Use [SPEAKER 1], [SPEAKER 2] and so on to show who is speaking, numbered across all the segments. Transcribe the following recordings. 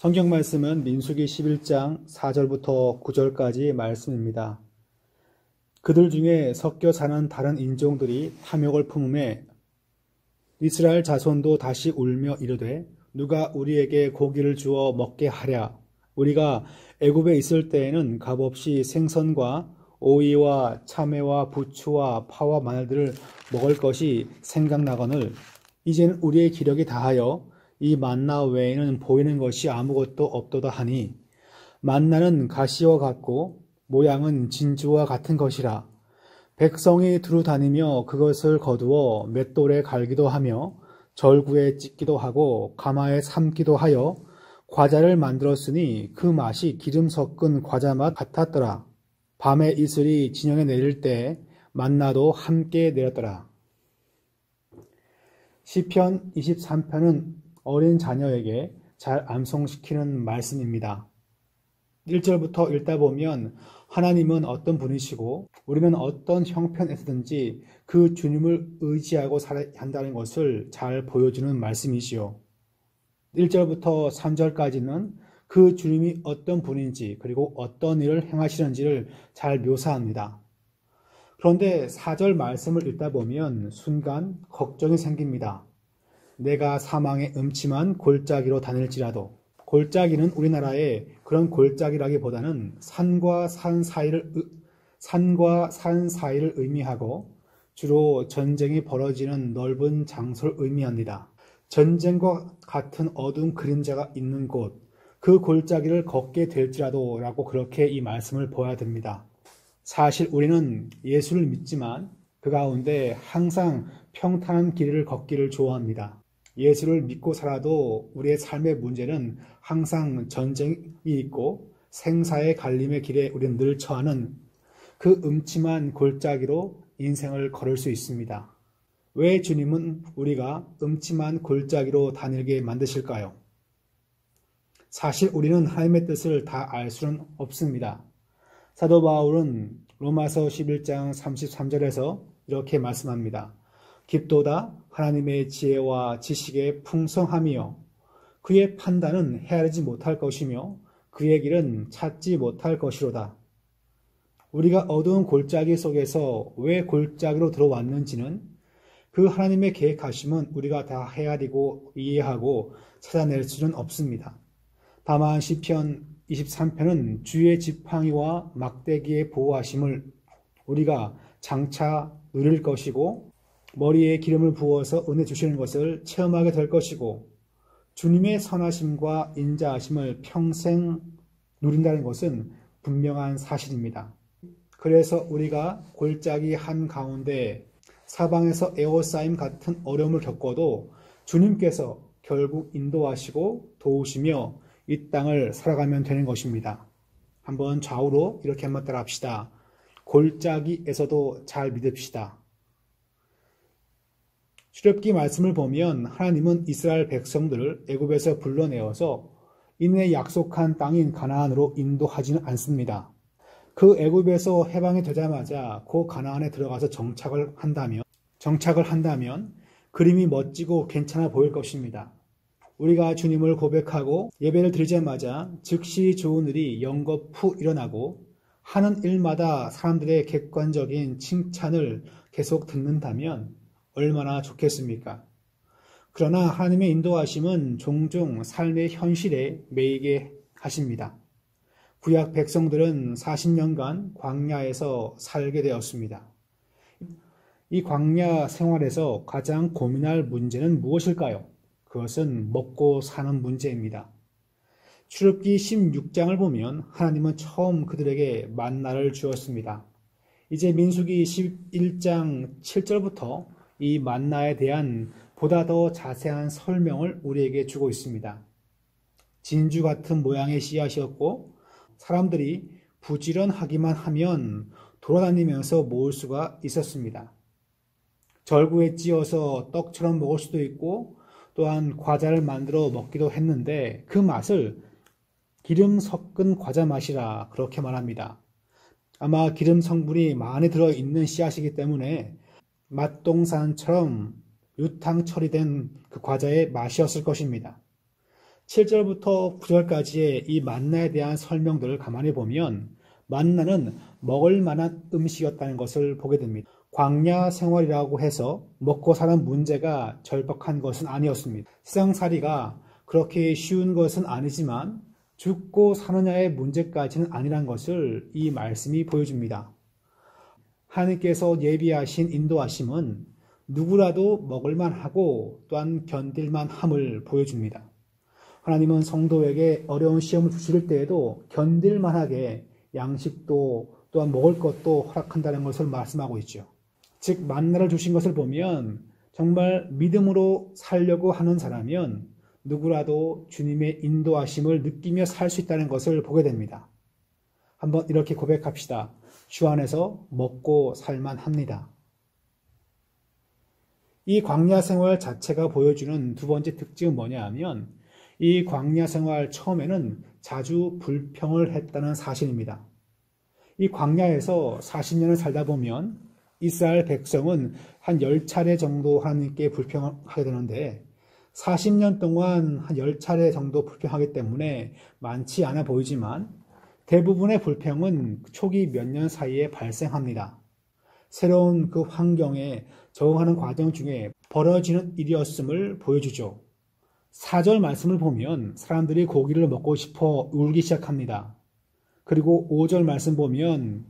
[SPEAKER 1] 성경 말씀은 민수기 11장 4절부터 9절까지 말씀입니다. 그들 중에 섞여 사는 다른 인종들이 탐욕을 품음에 이스라엘 자손도 다시 울며 이르되 누가 우리에게 고기를 주어 먹게 하랴. 우리가 애굽에 있을 때에는 값없이 생선과 오이와 참외와 부추와 파와 마늘들을 먹을 것이 생각나거늘 이제는 우리의 기력이 다하여 이 만나 외에는 보이는 것이 아무것도 없도다 하니 만나는 가시와 같고 모양은 진주와 같은 것이라. 백성이 두루 다니며 그것을 거두어 맷돌에 갈기도 하며 절구에 찢기도 하고 가마에 삶기도 하여 과자를 만들었으니 그 맛이 기름 섞은 과자 맛 같았더라. 밤에 이슬이 진영에 내릴 때 만나도 함께 내렸더라. 시편 23편은 어린 자녀에게 잘 암송시키는 말씀입니다. 1절부터 읽다 보면 하나님은 어떤 분이시고 우리는 어떤 형편에서든지 그 주님을 의지하고 살아야 한다는 것을 잘 보여주는 말씀이지요. 1절부터 3절까지는 그 주님이 어떤 분인지 그리고 어떤 일을 행하시는지를 잘 묘사합니다. 그런데 4절 말씀을 읽다 보면 순간 걱정이 생깁니다. 내가 사망의 음침한 골짜기로 다닐지라도. 골짜기는 우리나라의 그런 골짜기라기보다는 산과 산 사이를 의미하고 주로 전쟁이 벌어지는 넓은 장소를 의미합니다. 전쟁과 같은 어두운 그림자가 있는 곳, 그 골짜기를 걷게 될지라도 라고 그렇게 이 말씀을 보아야 됩니다. 사실 우리는 예수를 믿지만 그 가운데 항상 평탄한 길을 걷기를 좋아합니다. 예수를 믿고 살아도 우리의 삶의 문제는 항상 전쟁이 있고 생사의 갈림의 길에 우리는 늘 처하는 그 음침한 골짜기로 인생을 걸을 수 있습니다. 왜 주님은 우리가 음침한 골짜기로 다니게 만드실까요? 사실 우리는 하나님의 뜻을 다 알 수는 없습니다. 사도 바울은 로마서 11장 33절에서 이렇게 말씀합니다. 깊도다 하나님의 지혜와 지식의 풍성함이요 그의 판단은 헤아리지 못할 것이며 그의 길은 찾지 못할 것이로다. 우리가 어두운 골짜기 속에서 왜 골짜기로 들어왔는지는 그 하나님의 계획하심은 우리가 다 헤아리고 이해하고 찾아낼 수는 없습니다. 다만 시편 23편은 주의 지팡이와 막대기의 보호하심을 우리가 장차 누릴 것이고 머리에 기름을 부어서 은혜 주시는 것을 체험하게 될 것이고 주님의 선하심과 인자하심을 평생 누린다는 것은 분명한 사실입니다. 그래서 우리가 골짜기 한가운데 사방에서 에워싸임 같은 어려움을 겪어도 주님께서 결국 인도하시고 도우시며 이 땅을 살아가면 되는 것입니다. 한번 좌우로 이렇게 한번 따라 합시다. 골짜기에서도 잘 믿읍시다. 출애굽기 말씀을 보면 하나님은 이스라엘 백성들을 애굽에서 불러내어서 이내 약속한 땅인 가나안으로 인도하지는 않습니다. 그 애굽에서 해방이 되자마자 그 가나안에 들어가서 정착을 한다면 그림이 멋지고 괜찮아 보일 것입니다. 우리가 주님을 고백하고 예배를 드리자마자 즉시 좋은 일이 연거푸 일어나고 하는 일마다 사람들의 객관적인 칭찬을 계속 듣는다면 얼마나 좋겠습니까? 그러나 하나님의 인도하심은 종종 삶의 현실에 매이게 하십니다. 구약 백성들은 40년간 광야에서 살게 되었습니다. 이 광야 생활에서 가장 고민할 문제는 무엇일까요? 그것은 먹고 사는 문제입니다. 출애굽기 16장을 보면 하나님은 처음 그들에게 만나를 주었습니다. 이제 민수기 11장 7절부터 이 만나에 대한 보다 더 자세한 설명을 우리에게 주고 있습니다. 진주 같은 모양의 씨앗이었고 사람들이 부지런하기만 하면 돌아다니면서 모을 수가 있었습니다. 절구에 찧어서 떡처럼 먹을 수도 있고 또한 과자를 만들어 먹기도 했는데 그 맛을 기름 섞은 과자 맛이라 그렇게 말합니다. 아마 기름 성분이 많이 들어있는 씨앗이기 때문에 맛동산처럼 유탕 처리된 그 과자의 맛이었을 것입니다. 7절부터 9절까지의 이 만나에 대한 설명들을 가만히 보면 만나는 먹을 만한 음식이었다는 것을 보게 됩니다. 광야 생활이라고 해서 먹고 사는 문제가 절박한 것은 아니었습니다. 세상살이가 그렇게 쉬운 것은 아니지만 죽고 사느냐의 문제까지는 아니란 것을 이 말씀이 보여줍니다. 하나님께서 예비하신 인도하심은 누구라도 먹을만 하고 또한 견딜만 함을 보여줍니다. 하나님은 성도에게 어려운 시험을 주실 때에도 견딜만하게 양식도 또한 먹을 것도 허락한다는 것을 말씀하고 있죠. 즉 만나를 주신 것을 보면 정말 믿음으로 살려고 하는 사람이면 누구라도 주님의 인도하심을 느끼며 살 수 있다는 것을 보게 됩니다. 한번 이렇게 고백합시다. 주 안에서 먹고 살만합니다. 이 광야 생활 자체가 보여주는 두 번째 특징은 뭐냐 하면 이 광야 생활 처음에는 자주 불평을 했다는 사실입니다. 이 광야에서 40년을 살다 보면 이스라엘 백성은 한 10차례 정도 하나님께 불평을 하게 되는데 40년 동안 한 10차례 정도 불평하기 때문에 많지 않아 보이지만 대부분의 불평은 초기 몇 년 사이에 발생합니다. 새로운 그 환경에 적응하는 과정 중에 벌어지는 일이었음을 보여주죠. 4절 말씀을 보면 사람들이 고기를 먹고 싶어 울기 시작합니다. 그리고 5절 말씀 보면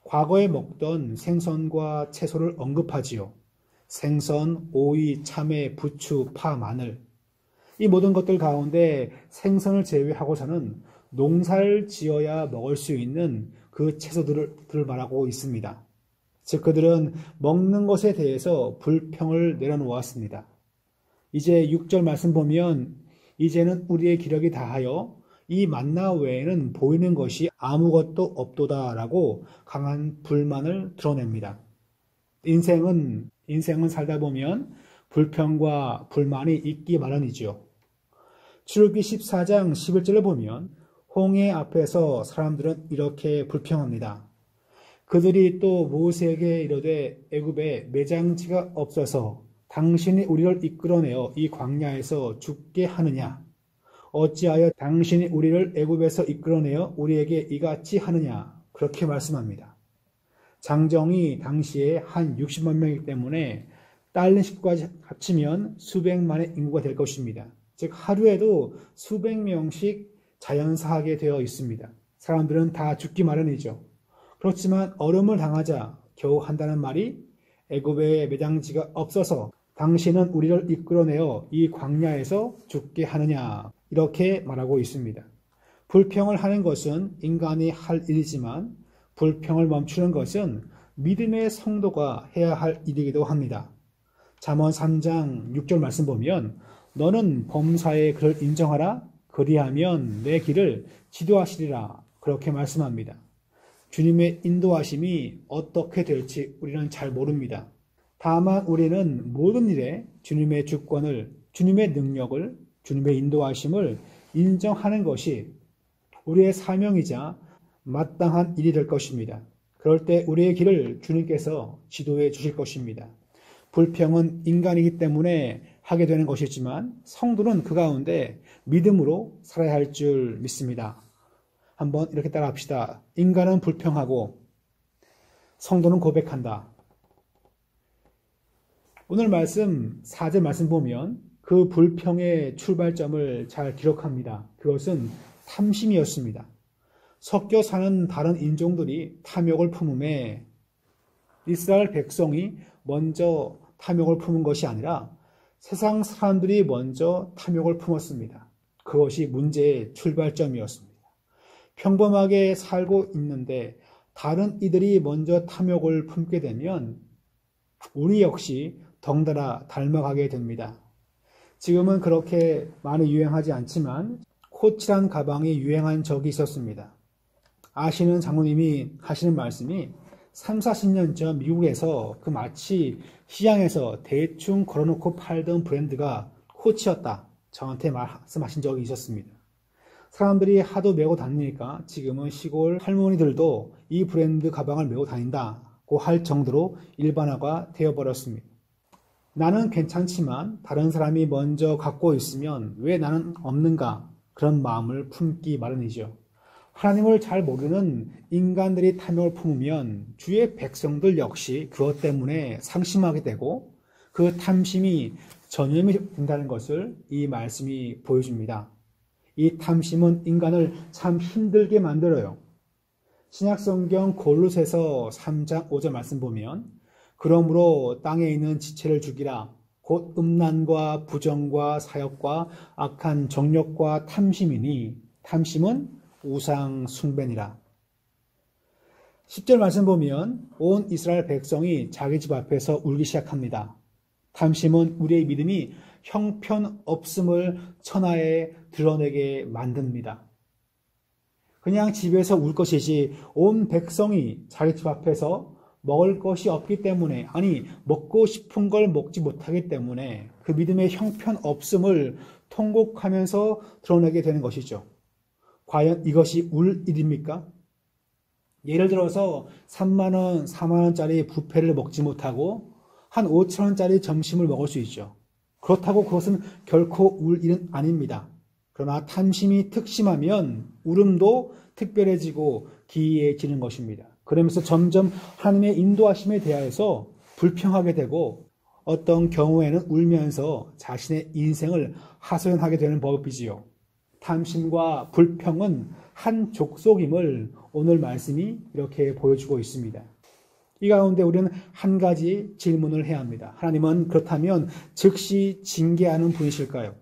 [SPEAKER 1] 과거에 먹던 생선과 채소를 언급하지요. 생선, 오이, 참외, 부추, 파, 마늘. 이 모든 것들 가운데 생선을 제외하고서는 농사를 지어야 먹을 수 있는 그 채소들을 말하고 있습니다. 즉 그들은 먹는 것에 대해서 불평을 내려놓았습니다. 이제 6절 말씀 보면 이제는 우리의 기력이 다하여 이 만나 외에는 보이는 것이 아무것도 없도다라고 강한 불만을 드러냅니다. 인생은 살다 보면 불평과 불만이 있기 마련이죠. 출애굽기 14장 11절을 보면 홍해 앞에서 사람들은 이렇게 불평합니다. 그들이 또 모세에게 이르되 애굽에 매장지가 없어서 당신이 우리를 이끌어내어 이 광야에서 죽게 하느냐? 어찌하여 당신이 우리를 애굽에서 이끌어내어 우리에게 이같이 하느냐? 그렇게 말씀합니다. 장정이 당시에 한 60만 명이기 때문에 딸린 식구까지 합치면 수백만의 인구가 될 것입니다. 즉 하루에도 수백 명씩 자연사하게 되어 있습니다. 사람들은 다 죽기 마련이죠. 그렇지만 얼음을 당하자 겨우 한다는 말이 애굽에 매장지가 없어서 당신은 우리를 이끌어내어 이 광야에서 죽게 하느냐 이렇게 말하고 있습니다. 불평을 하는 것은 인간이 할 일이지만 불평을 멈추는 것은 믿음의 성도가 해야 할 일이기도 합니다. 잠언 3장 6절 말씀 보면 너는 범사의 그를 인정하라 그리하면 내 길을 지도하시리라 그렇게 말씀합니다. 주님의 인도하심이 어떻게 될지 우리는 잘 모릅니다. 다만 우리는 모든 일에 주님의 주권을, 주님의 능력을, 주님의 인도하심을 인정하는 것이 우리의 사명이자 마땅한 일이 될 것입니다. 그럴 때 우리의 길을 주님께서 지도해 주실 것입니다. 불평은 인간이기 때문에 하게 되는 것이지만 성도는 그 가운데 믿음으로 살아야 할 줄 믿습니다. 한번 이렇게 따라합시다. 인간은 불평하고 성도는 고백한다. 오늘 말씀 4절 말씀 보면 그 불평의 출발점을 잘 기록합니다. 그것은 탐심이었습니다. 섞여 사는 다른 인종들이 탐욕을 품음에 이스라엘 백성이 먼저 탐욕을 품은 것이 아니라 세상 사람들이 먼저 탐욕을 품었습니다. 그것이 문제의 출발점이었습니다. 평범하게 살고 있는데 다른 이들이 먼저 탐욕을 품게 되면 우리 역시 덩달아 닮아가게 됩니다. 지금은 그렇게 많이 유행하지 않지만 코치란 가방이 유행한 적이 있었습니다. 아시는 장로님이 하시는 말씀이 3, 40년 전 미국에서 그 마치 시장에서 대충 걸어놓고 팔던 브랜드가 코치였다. 저한테 말씀하신 적이 있었습니다. 사람들이 하도 메고 다니니까 지금은 시골 할머니들도 이 브랜드 가방을 메고 다닌다고 할 정도로 일반화가 되어버렸습니다. 나는 괜찮지만 다른 사람이 먼저 갖고 있으면 왜 나는 없는가? 그런 마음을 품기 마련이죠. 하나님을 잘 모르는 인간들이 탐욕을 품으면 주의 백성들 역시 그것 때문에 상심하게 되고 그 탐심이 전염이 된다는 것을 이 말씀이 보여줍니다. 이 탐심은 인간을 참 힘들게 만들어요. 신약성경 골로새서 3장 5절 말씀 보면 그러므로 땅에 있는 지체를 죽이라 곧 음란과 부정과 사욕과 악한 정욕과 탐심이니 탐심은 우상 숭배니라. 10절 말씀 보면 온 이스라엘 백성이 자기 집 앞에서 울기 시작합니다. 탐심은 우리의 믿음이 형편없음을 천하에 드러내게 만듭니다. 그냥 집에서 울 것이지 온 백성이 자기 집 앞에서 먹을 것이 없기 때문에, 아니 먹고 싶은 걸 먹지 못하기 때문에 그 믿음의 형편없음을 통곡하면서 드러내게 되는 것이죠. 과연 이것이 울 일입니까? 예를 들어서 3만 원, 4만 원짜리 뷔페를 먹지 못하고 한 5천 원짜리 점심을 먹을 수 있죠. 그렇다고 그것은 결코 울 일은 아닙니다. 그러나 탐심이 특심하면 울음도 특별해지고 기이해지는 것입니다. 그러면서 점점 하나님의 인도하심에 대하여서 불평하게 되고 어떤 경우에는 울면서 자신의 인생을 하소연하게 되는 법이지요. 탐심과 불평은 한 족속임을 오늘 말씀이 이렇게 보여주고 있습니다. 이 가운데 우리는 한 가지 질문을 해야 합니다. 하나님은 그렇다면 즉시 징계하는 분이실까요?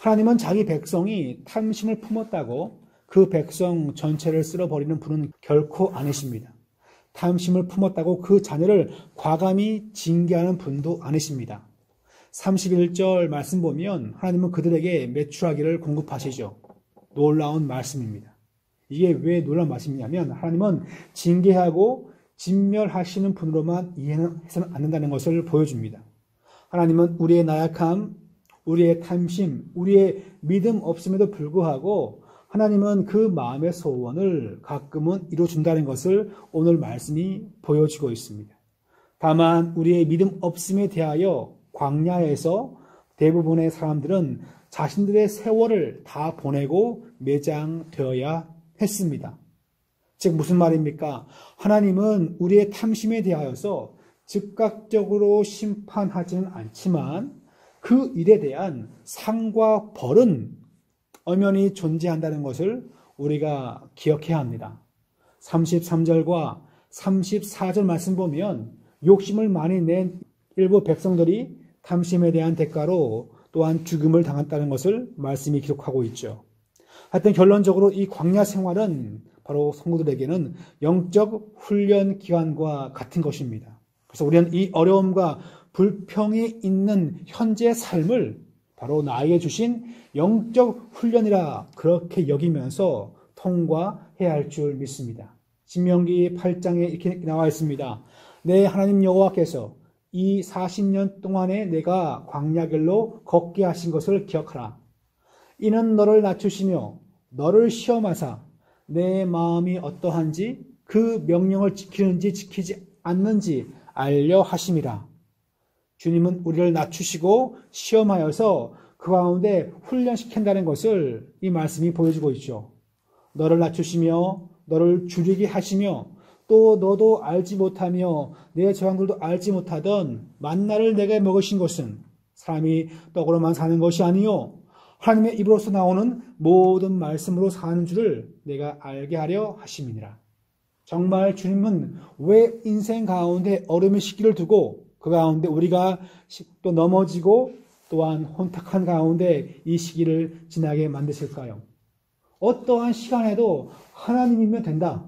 [SPEAKER 1] 하나님은 자기 백성이 탐심을 품었다고 그 백성 전체를 쓸어버리는 분은 결코 아니십니다. 탐심을 품었다고 그 자녀를 과감히 징계하는 분도 아니십니다. 31절 말씀 보면 하나님은 그들에게 매출하기를 공급하시죠. 놀라운 말씀입니다. 이게 왜 놀라운 말씀이냐면 하나님은 징계하고 진멸하시는 분으로만 이해는 해서는 안 된다는 것을 보여줍니다. 하나님은 우리의 나약함, 우리의 탐심, 우리의 믿음 없음에도 불구하고 하나님은 그 마음의 소원을 가끔은 이루어준다는 것을 오늘 말씀이 보여주고 있습니다. 다만 우리의 믿음 없음에 대하여 광야에서 대부분의 사람들은 자신들의 세월을 다 보내고 매장되어야 했습니다. 즉 무슨 말입니까? 하나님은 우리의 탐심에 대하여서 즉각적으로 심판하지는 않지만 그 일에 대한 상과 벌은 엄연히 존재한다는 것을 우리가 기억해야 합니다. 33절과 34절 말씀 보면 욕심을 많이 낸 일부 백성들이 탐심에 대한 대가로 또한 죽음을 당했다는 것을 말씀이 기록하고 있죠. 하여튼 결론적으로 이 광야 생활은 바로 성도들에게는 영적 훈련 기간과 같은 것입니다. 그래서 우리는 이 어려움과 불평이 있는 현재 삶을 바로 나에게 주신 영적 훈련이라 그렇게 여기면서 통과해야 할 줄 믿습니다. 신명기 8장에 이렇게 나와 있습니다. 내 하나님 여호와께서 이 40년 동안에 내가 광야길로 걷게 하신 것을 기억하라. 이는 너를 낮추시며 너를 시험하사 내 마음이 어떠한지 그 명령을 지키는지 지키지 않는지 알려 하심이라. 주님은 우리를 낮추시고 시험하여서 그 가운데 훈련시킨다는 것을 이 말씀이 보여주고 있죠. 너를 낮추시며 너를 줄이게 하시며 또 너도 알지 못하며 내 조상들도 알지 못하던 만나를 내게 먹으신 것은 사람이 떡으로만 사는 것이 아니요 하나님의 입으로서 나오는 모든 말씀으로 사는 줄을 내가 알게 하려 하심이니라. 정말 주님은 왜 인생 가운데 어려움의 시기를 두고 그 가운데 우리가 또 넘어지고 또한 혼탁한 가운데 이 시기를 지나게 만드실까요? 어떠한 시간에도 하나님이면 된다.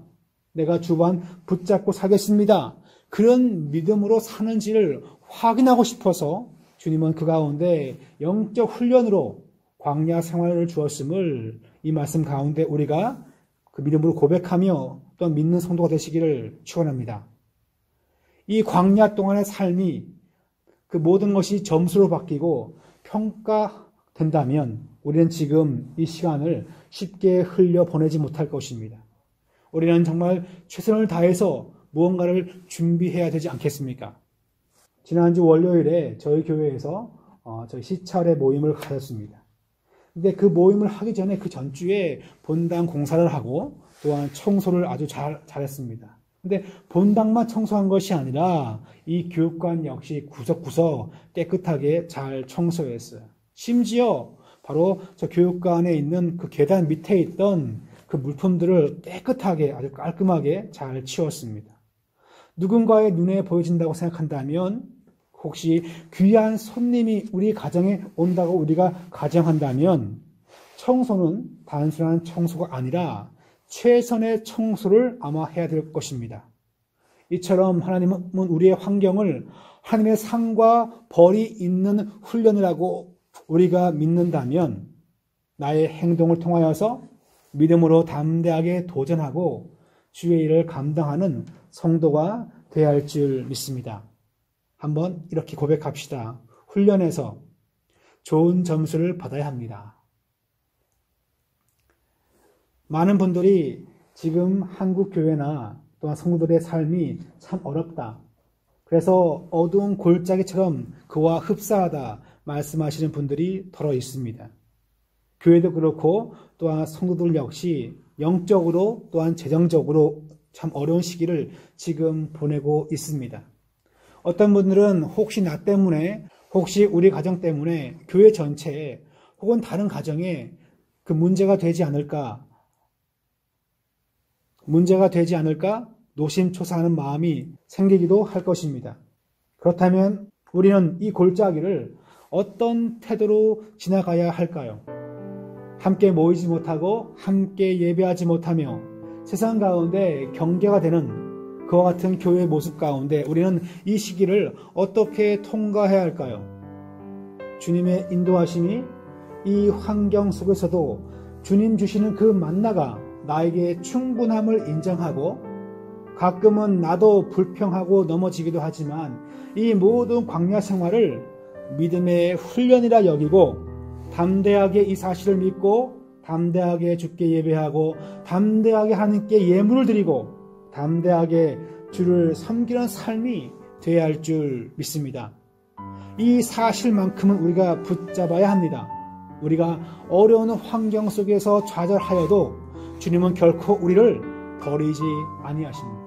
[SPEAKER 1] 내가 주반 붙잡고 살겠습니다. 그런 믿음으로 사는지를 확인하고 싶어서 주님은 그 가운데 영적 훈련으로 광야 생활을 주었음을 이 말씀 가운데 우리가 그 믿음으로 고백하며 또 믿는 성도가 되시기를 축원합니다. 이 광야 동안의 삶이 그 모든 것이 점수로 바뀌고 평가된다면 우리는 지금 이 시간을 쉽게 흘려보내지 못할 것입니다. 우리는 정말 최선을 다해서 무언가를 준비해야 되지 않겠습니까? 지난주 월요일에 저희 교회에서 저희 시찰의 모임을 가졌습니다. 근데 그 모임을 하기 전에 그 전주에 본당 공사를 하고 또한 청소를 아주 잘했습니다. 근데 본당만 청소한 것이 아니라 이 교육관 역시 구석구석 깨끗하게 잘 청소했어요. 심지어 바로 저 교육관에 있는 그 계단 밑에 있던 그 물품들을 깨끗하게 아주 깔끔하게 잘 치웠습니다. 누군가의 눈에 보여진다고 생각한다면, 혹시 귀한 손님이 우리 가정에 온다고 우리가 가정한다면, 청소는 단순한 청소가 아니라 최선의 청소를 아마 해야 될 것입니다. 이처럼 하나님은 우리의 환경을 하나님의 상과 벌이 있는 훈련이라고 우리가 믿는다면, 나의 행동을 통하여서 믿음으로 담대하게 도전하고 주의 일을 감당하는 성도가 되어야 할 줄 믿습니다. 한번 이렇게 고백합시다. 훈련에서 좋은 점수를 받아야 합니다. 많은 분들이 지금 한국 교회나 또한 성도들의 삶이 참 어렵다, 그래서 어두운 골짜기처럼 그와 흡사하다 말씀하시는 분들이 더러 있습니다. 교회도 그렇고 또한 성도들 역시 영적으로 또한 재정적으로 참 어려운 시기를 지금 보내고 있습니다. 어떤 분들은 혹시 나 때문에, 혹시 우리 가정 때문에 교회 전체에 혹은 다른 가정에 그 문제가 되지 않을까 노심초사하는 마음이 생기기도 할 것입니다. 그렇다면 우리는 이 골짜기를 어떤 태도로 지나가야 할까요? 함께 모이지 못하고 함께 예배하지 못하며 세상 가운데 경계가 되는 그와 같은 교회의 모습 가운데 우리는 이 시기를 어떻게 통과해야 할까요? 주님의 인도하심이 이 환경 속에서도 주님 주시는 그 만나가 나에게 충분함을 인정하고, 가끔은 나도 불평하고 넘어지기도 하지만 이 모든 광야 생활을 믿음의 훈련이라 여기고 담대하게 이 사실을 믿고 담대하게 주께 예배하고 담대하게 하나님께 예물을 드리고 담대하게 주를 섬기는 삶이 되어야 할 줄 믿습니다. 이 사실만큼은 우리가 붙잡아야 합니다. 우리가 어려운 환경 속에서 좌절하여도 주님은 결코 우리를 버리지 아니하십니다.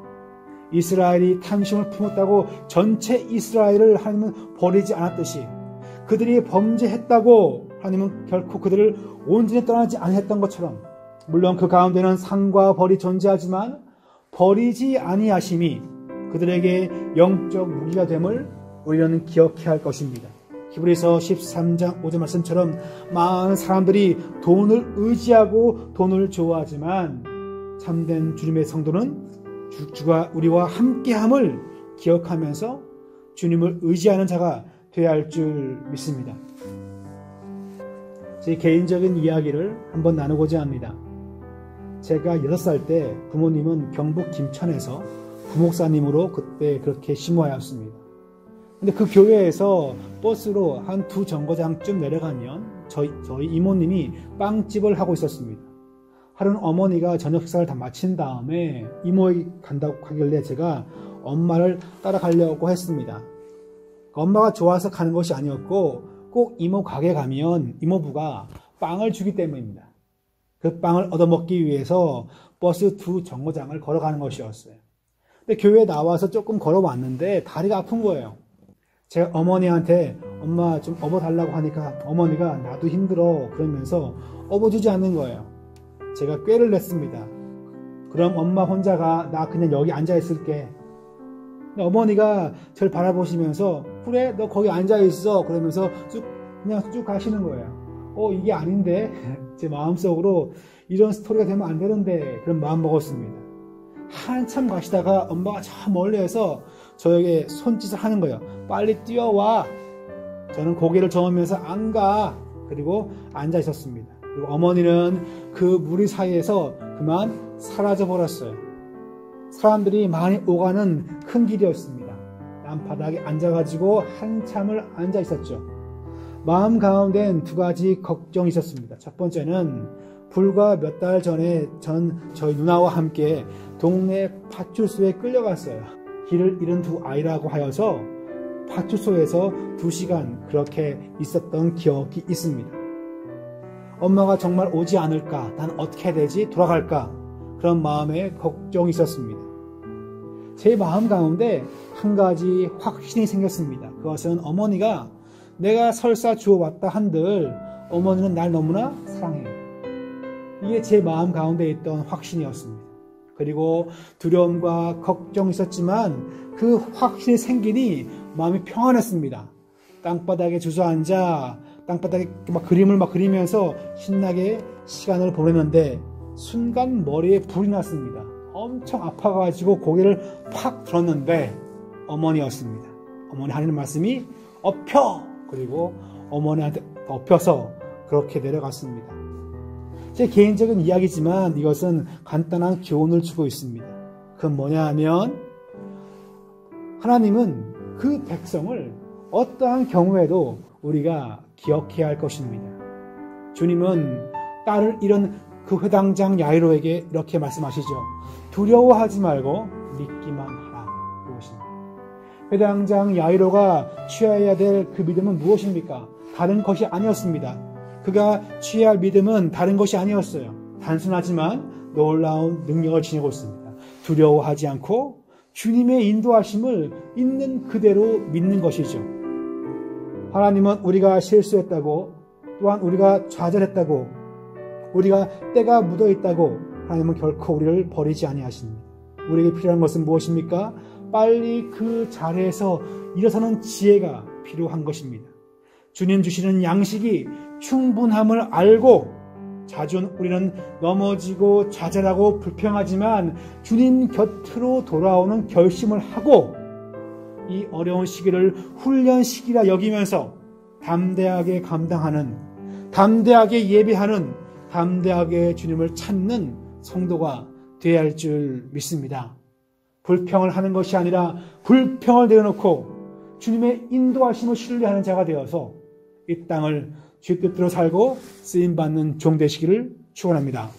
[SPEAKER 1] 이스라엘이 탐심을 품었다고 전체 이스라엘을 하나님은 버리지 않았듯이, 그들이 범죄했다고 하나님은 결코 그들을 온전히 떠나지 아니했던 것처럼, 물론 그 가운데는 상과 벌이 존재하지만 버리지 아니하심이 그들에게 영적 무기가 됨을 우리는 기억해야 할 것입니다. 히브리서 13장 5절 말씀처럼 많은 사람들이 돈을 의지하고 돈을 좋아하지만 참된 주님의 성도는 주가 우리와 함께함을 기억하면서 주님을 의지하는 자가 되어야 할 줄 믿습니다. 제 개인적인 이야기를 한번 나누고자 합니다. 제가 6살 때 부모님은 경북 김천에서 부목사님으로 그때 그렇게 심호하였습니다. 근데 그 교회에서 버스로 한 2정거장쯤 내려가면 저희 이모님이 빵집을 하고 있었습니다. 하루는 어머니가 저녁 식사를 다 마친 다음에 이모에게 간다고 하길래 제가 엄마를 따라가려고 했습니다. 엄마가 좋아서 가는 것이 아니었고 꼭 이모 가게 가면 이모부가 빵을 주기 때문입니다. 그 빵을 얻어먹기 위해서 버스 2정거장을 걸어가는 것이었어요. 근데 교회에 나와서 조금 걸어왔는데 다리가 아픈 거예요. 제가 어머니한테 엄마 좀 업어달라고 하니까 어머니가 나도 힘들어 그러면서 업어주지 않는 거예요. 제가 꾀를 냈습니다. 그럼 엄마 혼자가, 나 그냥 여기 앉아있을게. 어머니가 저를 바라보시면서 그래 너 거기 앉아있어 그러면서 그냥 쭉 가시는 거예요. 이게 아닌데 제 마음속으로 이런 스토리가 되면 안 되는데 그런 마음 먹었습니다. 한참 가시다가 엄마가 저 멀리에서 저에게 손짓을 하는 거예요. 빨리 뛰어와. 저는 고개를 저으면서 안 가. 그리고 앉아 있었습니다. 그리고 어머니는 그 무리 사이에서 그만 사라져 버렸어요. 사람들이 많이 오가는 큰 길이었습니다. 땅바닥에 앉아가지고 한참을 앉아 있었죠. 마음 가운데는 2가지 걱정이 있었습니다. 첫 번째는 불과 몇 달 전에 저희 누나와 함께 동네 파출소에 끌려갔어요. 길을 잃은 2 아이라고 하여서 파출소에서 2시간 그렇게 있었던 기억이 있습니다. 엄마가 정말 오지 않을까? 난 어떻게 해야 되지? 돌아갈까? 그런 마음에 걱정이 있었습니다. 제 마음 가운데 한 가지 확신이 생겼습니다. 그것은 어머니가 내가 설사 주워왔다 한들 어머니는 날 너무나 사랑해요. 이게 제 마음 가운데 있던 확신이었습니다. 그리고 두려움과 걱정이 있었지만 그 확신이 생기니 마음이 평안했습니다. 땅바닥에 주저앉아 땅바닥에 막 그림을 그리면서 신나게 시간을 보내는데 순간 머리에 불이 났습니다. 엄청 아파가지고 고개를 팍 들었는데 어머니였습니다. 어머니 하는 말씀이 엎혀! 그리고 어머니한테 엎혀서 그렇게 내려갔습니다. 제 개인적인 이야기지만 이것은 간단한 교훈을 주고 있습니다. 그건 뭐냐 하면 하나님은 그 백성을 어떠한 경우에도 우리가 기억해야 할 것입니다. 주님은 딸을 잃은 그 회당장 야이로에게 이렇게 말씀하시죠. 두려워하지 말고 믿기만 하라. 그것입니다. 회당장 야이로가 취해야 될 그 믿음은 무엇입니까? 다른 것이 아니었습니다. 그가 취해야 할 믿음은 다른 것이 아니었어요. 단순하지만 놀라운 능력을 지니고 있습니다. 두려워하지 않고 주님의 인도하심을 있는 그대로 믿는 것이죠. 하나님은 우리가 실수했다고, 또한 우리가 좌절했다고, 우리가 때가 묻어있다고 하나님은 결코 우리를 버리지 아니하십니다. 우리에게 필요한 것은 무엇입니까? 빨리 그 자리에서 일어서는 지혜가 필요한 것입니다. 주님 주시는 양식이 충분함을 알고 자주 우리는 넘어지고 좌절하고 불평하지만 주님 곁으로 돌아오는 결심을 하고 이 어려운 시기를 훈련 시기라 여기면서 담대하게 감당하는, 담대하게 예배하는, 담대하게 주님을 찾는 성도가 되어야 할 줄 믿습니다. 불평을 하는 것이 아니라 불평을 내려놓고 주님의 인도하심을 신뢰하는 자가 되어서 이 땅을 주의 뜻대로 살고 쓰임받는 종 되시기를 축원합니다.